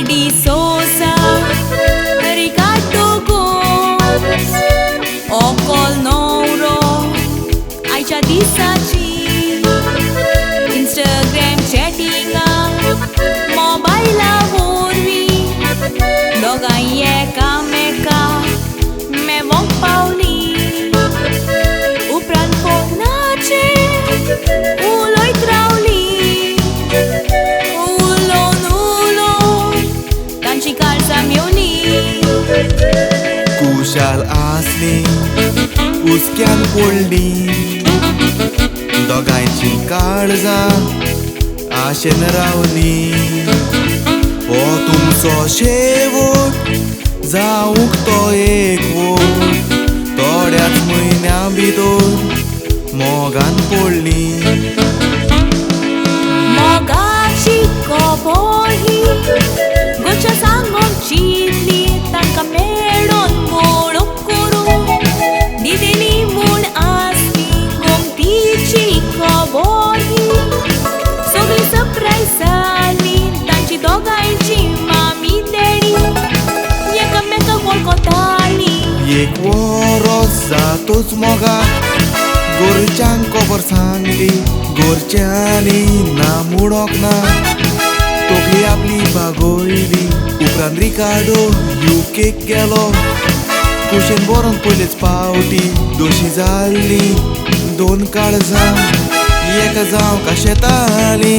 Di Sosa, Ricardo Gomes, Ocol Nouro, Aicha Disachi, Instagram chatting, mobile vorvi, dogai eka meka, me vong Pauli, upran ponache, uloi trauli. Kushal आसली उस्क्यान पडली दोगांयची काळजां आशेन रावली हो तुमचो शेवट जावूंक तो एकवट थोड्याच म्हयन्या भितर मोगान पडली मोगाची खबर ही गोंयच्या सांगोन चिंतली तांकां मेळोन वळख करून दिलेली म्हूण आसली गमतीची खबर ही सगळी सरप्रायज जाली तांची दोगांयची मामी डॅडी एकामेकाक वळखताली एक वरोस जातूच मोगाक गोरच्यांक खबर सांगली गोरच्यांनी ना मुडोक ना तोकली आपली बागोयली उपरांत रिकार्डो युकेक गेलो कुशेन बरोवन पयलेच पावटी दोशी जाल्ली दोन काळजां एका जावंक शेताली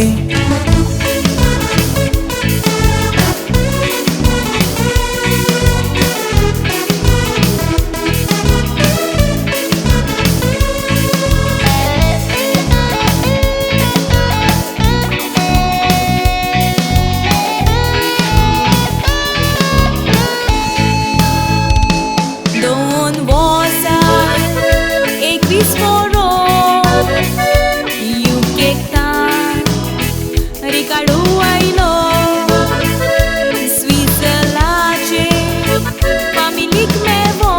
Ricardo ailo Switzerlandce familik mevo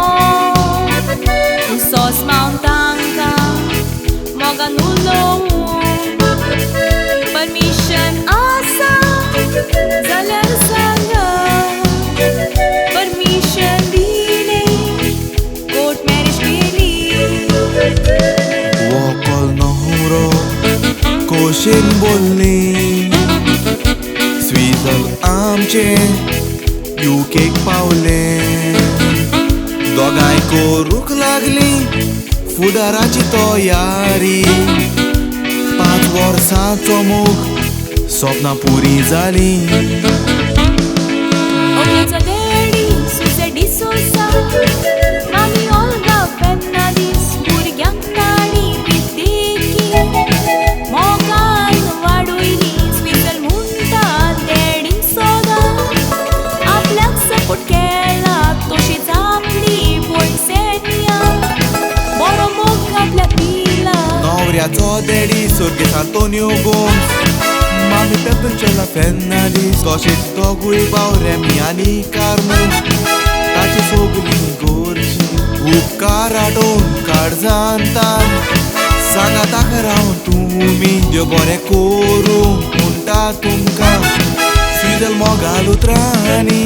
sos mountainka moga nulo permission asa zalar sanga permission dile court marriage keli Ocol Nouro कोशेन बोलली स्विझल आमचे युकेक पावले दोगांय करूंक लागली फुडाराची तयारी 5 वर्सांचो मोग सपनां पुरी जाली मामी ओल्गा फेर्नांडीस भुरग्यांक ताणी विद्येकी मोगान वाडोयली स्विझल म्हणटा डॅडीक सोदा आपल्याक सपोर्ट केला तशीच आपली पयसेनिया बरो मोग आपल्याक दिला नवऱ्याचो डॅडी सर्गेस आंतोनियो गोम्स मामी पेपंचेला फेर्नांडीस तशेंच दोगूय भाव रेमी आनी कार्मो ताची सगळीं गोरची उपकार आठोवन काळजांतान सांगा ताका रावन तुमी देव बरें करूं म्हणटा तुमकां स्विझल मोगाल उतरांनी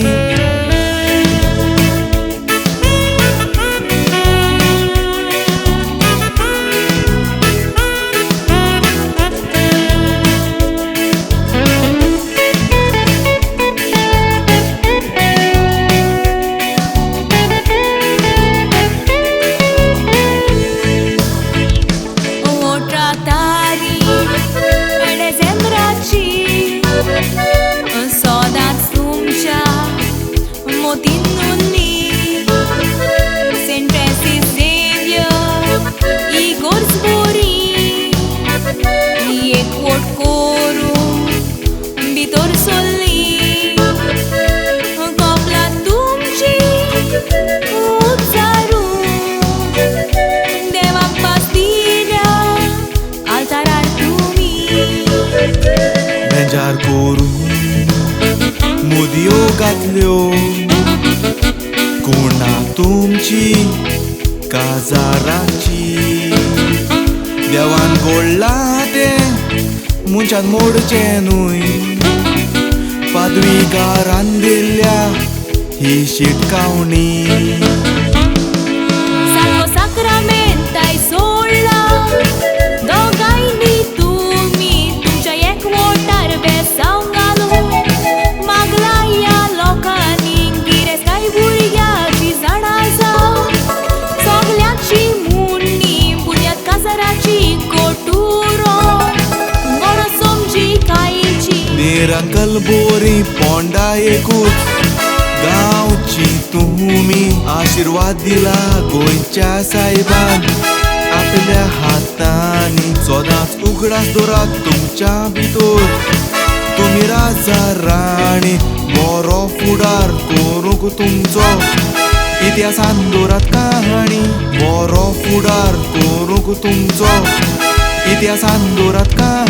काजाराची देवान घोडला तें मनशान मोडचे न्हूय पदवीकारान दिल्ल्या ही शिटकावणी सारको साक्रामेंताय सोडला दोगांयनी तुमी तुमच्या एकवोटार बेसांव घालून मागला ह्या लोकांनी गिरेस्ताय भुरग्याची झाडां जावं सगल्याची मुन्नी बुन्याद काजाराची कोटुरो गोड समजी कायची निरंकल बोरी पोंडा एकूच गांवची तुमी आशिर्वाद दिला गोंयच्या सायबान आपल्या हातांनी सदांच उगडास दवरात तुमच्या भितर तुमी राजा राणी बरो फुडार करूंक तुमचो इतिहासान दवरात कहाणी बरो फुडार करूंक तुमचो इतिहासान दवरात कहाणी